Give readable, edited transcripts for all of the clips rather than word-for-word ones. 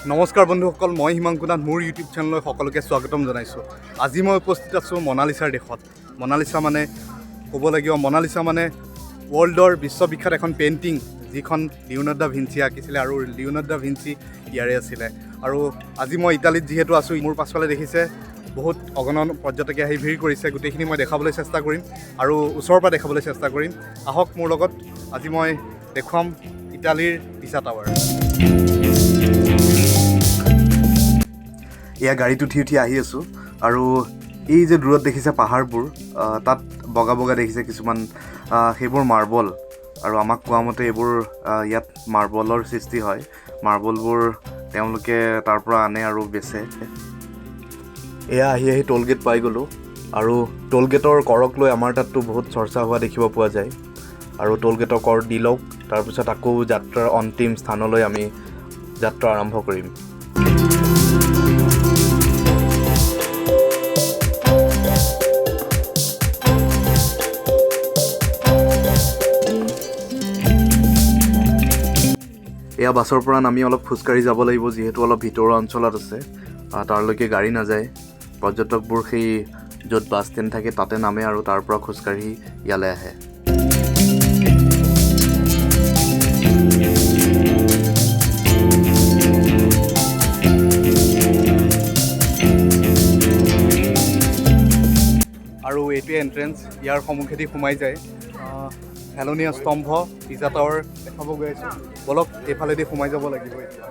নমস্কাৰ বন্ধুসকল, মই হিমাংকুনাথ মোৰ ইউটিউব চেনেললৈ সকলোকে স্বাগতম জনাইছোঁ। আজি মই উপস্থিত আছোঁ মনালিছাৰ দেশত। মনালিছা মানে ক'ব লাগিব, মনালিছা মানে ৱৰ্ল্ডৰ বিশ্ববিখ্যাত এখন পেইণ্টিং, যিখন লিওনাৰ্ড দা ভিঞ্চিয়ে আঁকিছিলে আৰু লিওনাৰ্ড দা ভিঞ্চি ইয়াৰে আছিলে। আৰু আজি মই ইটালীত যিহেতু আছোঁ, মোৰ পাছফালে দেখিছে বহুত অগণন পৰ্যটকে আহি ভিৰ কৰিছে। গোটেইখিনি মই দেখাবলৈ চেষ্টা কৰিম আৰু ওচৰৰ পৰা দেখাবলৈ চেষ্টা কৰিম। আহক মোৰ লগত, আজি মই দেখুৱাম ইটালীৰ পিছা টাৱাৰ। এয়া গাড়ীত উঠি আহি আছোঁ আৰু এই যে দূৰত দেখিছে পাহাৰবোৰ, তাত বগা বগা দেখিছে কিছুমান, সেইবোৰ মাৰ্বল। আৰু আমাক কোৱা মতে এইবোৰ ইয়াত মাৰ্বলৰ সৃষ্টি হয়। মাৰ্বলবোৰ তেওঁলোকে তাৰ পৰা আনে আৰু বেচে। এয়া আহি টোল গেট পাই গ'লোঁ আৰু টোল গেটৰ কৰক লৈ আমাৰ তাততো বহুত চৰ্চা হোৱা দেখিব পোৱা যায়। আৰু টোল গেটৰ কৰ দি লওক, তাৰপিছত আকৌ যাত্ৰাৰ অন্তিম স্থানলৈ আমি যাত্ৰা আৰম্ভ কৰিম। এয়া বাছৰ পৰা নামি অলপ খোজকাঢ়ি যাব লাগিব, যিহেতু অলপ ভিতৰুৱা অঞ্চলত আছে, তাৰলৈকে গাড়ী নাযায়। পৰ্যটকবোৰ সেই য'ত বাছ ষ্টেণ্ড থাকে তাতে নামে আৰু তাৰ পৰা খোজকাঢ়ি ইয়ালৈ আহে। আৰু এইটোৱে এণ্ট্ৰেঞ্চ, ইয়াৰ সন্মুখেদি সোমাই যায় হেলনীয়া স্তম্ভ পিজা টাৱাৰ দেখাব গৈ আছোঁ। বলক এইফালেদি সোমাই যাব লাগিব এতিয়া।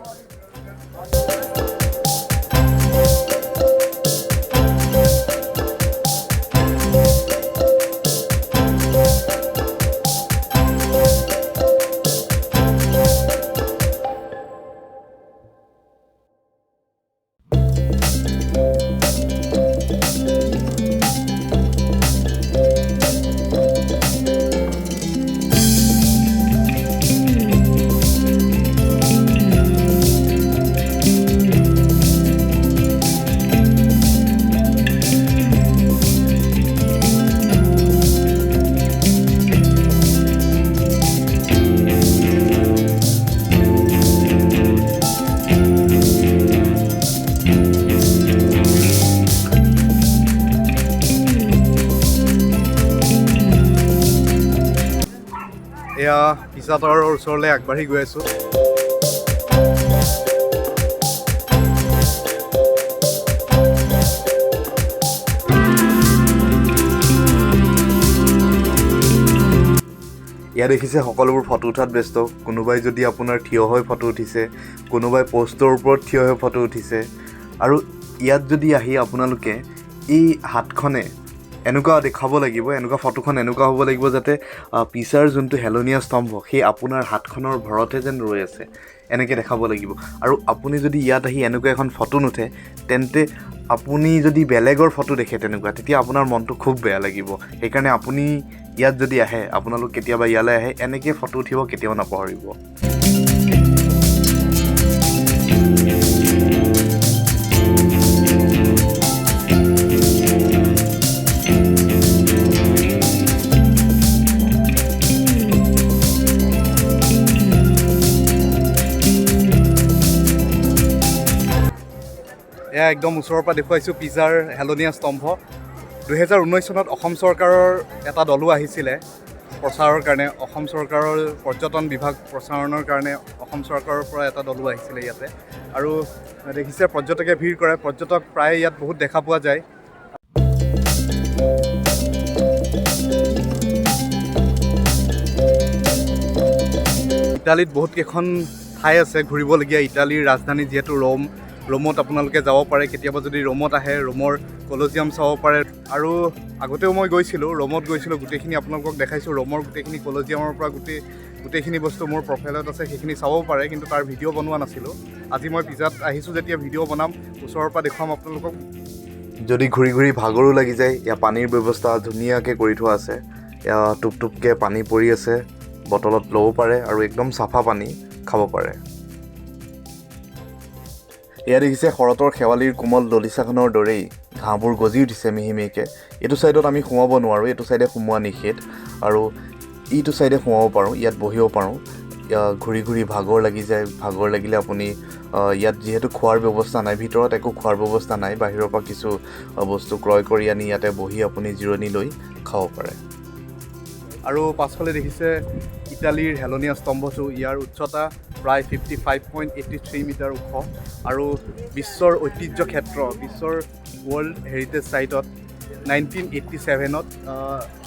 এয়া পিছা টাৱাৰৰ ওচৰলৈ আগবাঢ়ি গৈ আছোঁ। ইয়াত দেখিছে সকলোবোৰ ফটো উঠাত ব্যস্ত। কোনোবাই যদি আপোনাৰ থিয় হৈ ফটো উঠিছে, কোনোবাই প'ষ্টৰ ওপৰত থিয় হৈ ফটো উঠিছে। আৰু ইয়াত যদি আহি আপোনালোকে এই হাতখনে এনেকুৱা দেখাব লাগিব, এনেকুৱা ফটোখন এনেকুৱা হ'ব লাগিব যাতে পিছাৰ যোনটো হেলনীয়া স্তম্ভ সেই আপোনাৰ হাতখনৰ ভৰতে যেন ৰৈ আছে, এনেকৈ দেখাব লাগিব। আৰু আপুনি যদি ইয়াত আহি এনেকুৱা এখন ফটো নুঠে, তেন্তে আপুনি যদি বেলেগৰ ফটো দেখে তেনেকুৱা, তেতিয়া আপোনাৰ মনটো খুব বেয়া লাগিব। সেইকাৰণে আপুনি ইয়াত যদি আহে, আপোনালোক কেতিয়াবা ইয়ালৈ আহে, এনেকৈ ফটো উঠিব কেতিয়াও নপাহৰিব। এয়া একদম ওচৰৰ পৰা দেখুৱাইছোঁ পিজাৰ হেলনীয়া স্তম্ভ। 2019 চনত অসম চৰকাৰৰ এটা দলো আহিছিলে প্ৰচাৰৰ কাৰণে। অসম চৰকাৰৰ পৰ্যটন বিভাগ প্ৰচাৰণৰ কাৰণে অসম চৰকাৰৰ পৰা এটা দলো আহিছিলে ইয়াতে। আৰু দেখিছে পৰ্যটকে ভিৰ কৰে, পৰ্যটক প্ৰায় ইয়াত বহুত দেখা পোৱা যায়। ইটালীত বহুত কেইখন ঠাই আছে ঘূৰিবলগীয়া। ইটালীৰ ৰাজধানী যিহেতু ৰোমত আপোনালোকে যাব পাৰে। কেতিয়াবা যদি ৰোমত আহে, ৰোমৰ কলজিয়াম চাব পাৰে। আৰু আগতেও মই ৰোমত গৈছিলোঁ, গোটেইখিনি আপোনালোকক দেখাইছোঁ। ৰোমৰ গোটেইখিনি কলজিয়ামৰ পৰা গোটেইখিনি বস্তু মোৰ প্ৰফাইলত আছে, সেইখিনি চাব পাৰে, কিন্তু তাৰ ভিডিঅ' বনোৱা নাছিলোঁ। আজি মই পিজাত আহিছোঁ যেতিয়া ভিডিঅ' বনাম, ওচৰৰ পৰা দেখুৱাম আপোনালোকক। যদি ঘূৰি ঘূৰি ভাগৰো লাগি যায়, ইয়াৰ পানীৰ ব্যৱস্থা ধুনীয়াকৈ কৰি থোৱা আছে। টোপ টোপকৈ পানী পৰি আছে, বটলত ল'ব পাৰে আৰু একদম চাফা পানী খাব পাৰে। এয়া দেখিছে শৰতৰ শেৱালিৰ কোমল দলিচাখনৰ দৰেই ঘাঁহবোৰ গজি উঠিছে মিহি মিহিকৈ। এইটো ছাইডত আমি সোমাব নোৱাৰোঁ, এইটো ছাইডে সোমোৱা নিষেধ। আৰু এইটো ছাইডে সোমাব পাৰোঁ, ইয়াত বহিব পাৰোঁ। ঘূৰি ঘূৰি ভাগৰ লাগি যায়। ভাগৰ লাগিলে আপুনি ইয়াত যিহেতু খোৱাৰ ব্যৱস্থা নাই, ভিতৰত একো খোৱাৰ ব্যৱস্থা নাই, বাহিৰৰ পৰা কিছু বস্তু ক্ৰয় কৰি আনি ইয়াতে বহি আপুনি জিৰণি লৈ খাব পাৰে। আৰু পাছফালে দেখিছে ইটালীৰ হেলনীয়া স্তম্ভটো। ইয়াৰ উচ্চতা প্ৰায় 55.83 মিটাৰ ওখ আৰু বিশ্বৰ ঐতিহ্য ক্ষেত্ৰ, বিশ্বৰ ৱৰ্ল্ড হেৰিটেজ ছাইটত 1987ত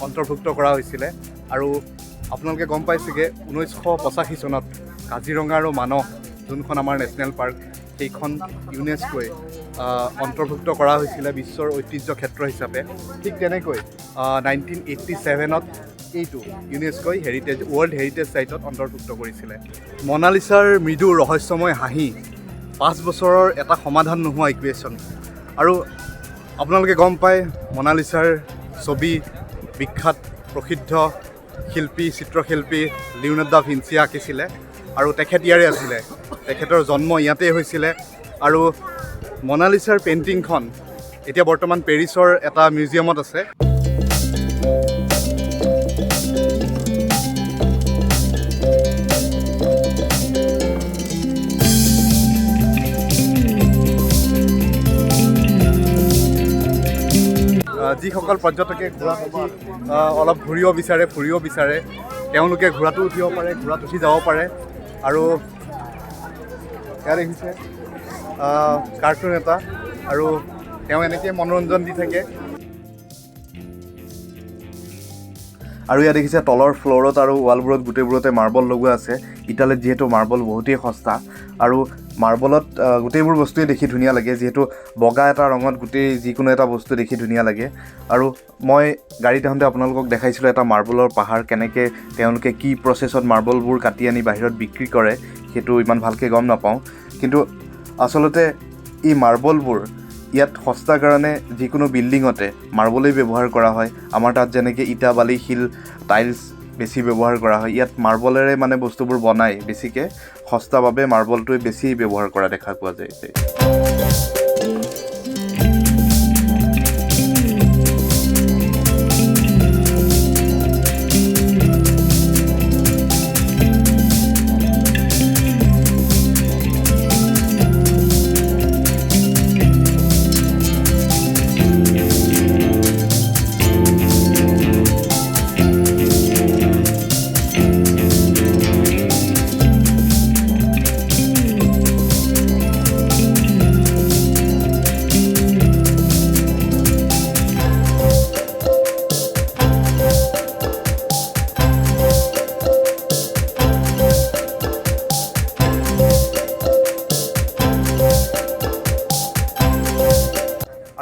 অন্তৰ্ভুক্ত কৰা হৈছিলে। আৰু আপোনালোকে গম পাইছেগৈ 1985 চনত কাজিৰঙা আৰু মানস যোনখন আমাৰ নেশ্যনেল পাৰ্ক, সেইখন ইউনেস্কোৱে অন্তৰ্ভুক্ত কৰা হৈছিলে বিশ্বৰ ঐতিহ্য ক্ষেত্ৰ হিচাপে। ঠিক তেনেকৈ 1987ত এইটো ইউনেস্কোই ৱৰ্ল্ড হেৰিটেজ ছাইটত অন্তৰ্ভুক্ত কৰিছিলে। মনালিছাৰ মৃদু ৰহস্যময় হাঁহি, 5 বছৰৰ এটা সমাধান নোহোৱা ইকুৱেশ্যন। আৰু আপোনালোকে গম পায় মনালিছাৰ ছবি বিখ্যাত প্ৰসিদ্ধ শিল্পী, চিত্ৰশিল্পী লিওনাৰ্ডো দা ভিঞ্চিয়ে আঁকিছিলে আৰু তেখেত ইয়াৰে আছিলে। তেখেতৰ জন্ম ইয়াতেই হৈছিলে। আৰু মনালিছাৰ পেইণ্টিংখন এতিয়া বৰ্তমান পেৰিছৰ এটা মিউজিয়ামত আছে। যিসকল পৰ্যটকে ঘোঁৰাত উঠি অলপ ফুৰিব বিচাৰে, তেওঁলোকে ঘোঁৰাটো উঠিব পাৰে, ঘোঁৰাত উঠি যাব পাৰে। আৰু ইয়াত দেখিছে কাৰ্টুন এটা, আৰু তেওঁ এনেকৈ মনোৰঞ্জন দি থাকে। আৰু ইয়াত দেখিছে তলৰ ফ্ল'ৰত আৰু ৱালবোৰত গোটেইবোৰতে মাৰ্বল লগোৱা আছে। ইটালীত যিহেতু মাৰ্বল বহুতেই সস্তা, আৰু মাৰ্বলত গোটেইবোৰ বস্তুৱেই দেখি ধুনীয়া লাগে, যিহেতু বগা এটা ৰঙত গোটেই যিকোনো এটা বস্তু দেখি ধুনীয়া লাগে। আৰু মই গাড়ীত আহোঁতে আপোনালোকক দেখাইছিলোঁ এটা মাৰ্বলৰ পাহাৰ, কেনেকৈ তেওঁলোকে কি প্ৰচেছত মাৰ্বলবোৰ কাটি আনি বাহিৰত বিক্ৰী কৰে সেইটো ইমান ভালকৈ গম নাপাওঁ। কিন্তু আচলতে এই মাৰ্বলবোৰ ইয়াত সস্তা কাৰণে যিকোনো বিল্ডিঙতে মাৰ্বলেই ব্যৱহাৰ কৰা হয়। আমাৰ তাত যেনেকৈ ইটা, বালি, শিল, টাইলছ বেছি ব্যৱহাৰ কৰা হয়, ইয়াত মাৰ্বলেৰে মানে বস্তুবোৰ বনাই বেছিকৈ সস্তা বাবে মাৰ্বলটোৱে বেছি ব্যৱহাৰ কৰা দেখা পোৱা যায়।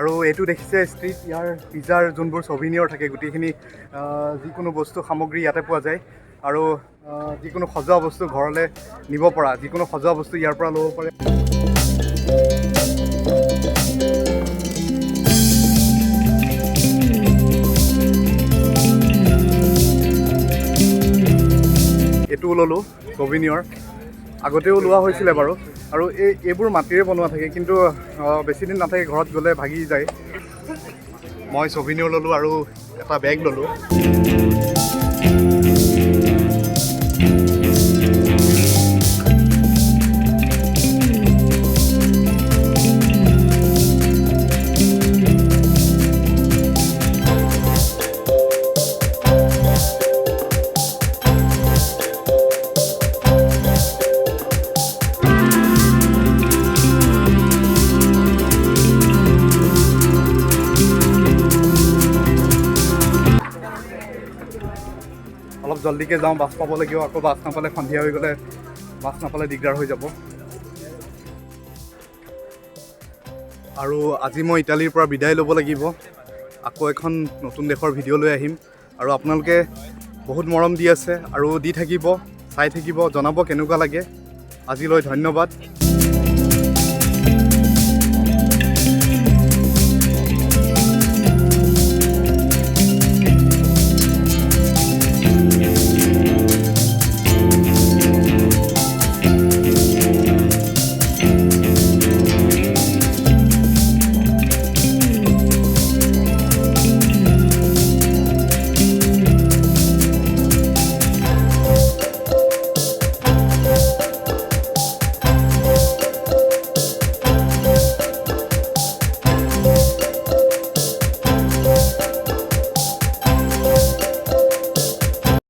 আৰু এইটো দেখিছে ষ্ট্ৰীট, ইয়াৰ পিজাৰ যোনবোৰ ছভিনিয়ৰ থাকে, গোটেইখিনি যিকোনো বস্তু সামগ্ৰী ইয়াতে পোৱা যায়। আৰু যিকোনো সজোৱা বস্তু ঘৰলৈ নিব পৰা, যিকোনো সজোৱা বস্তু ইয়াৰ পৰা ল'ব পাৰে। এইটোও ল'লোঁ ছভিনিয়ৰ, আগতেও লোৱা হৈছিলে বাৰু। আৰু এইবোৰ মাটিৰে বনোৱা থাকে, কিন্তু বেছিদিন নাথাকে, ঘৰত গ'লে ভাগি যায়। মই ছভিনিয়ৰ ল'লোঁ আৰু এটা বেগ ল'লোঁ। অলপ জল্দিকৈ যাওঁ, বাছ পাব লাগিব। আকৌ বাছ নাপালে সন্ধিয়া হৈ গ'লে, বাছ নাপালে দিগদাৰ হৈ যাব। আৰু আজি মই ইটালীৰ পৰা বিদায় ল'ব লাগিব। আকৌ এখন নতুন দেশৰ ভিডিঅ' লৈ আহিম। আৰু আপোনালোকে বহুত মৰম দি আছে আৰু দি থাকিব, চাই থাকিব, জনাব কেনেকুৱা লাগে। আজিলৈ ধন্যবাদ।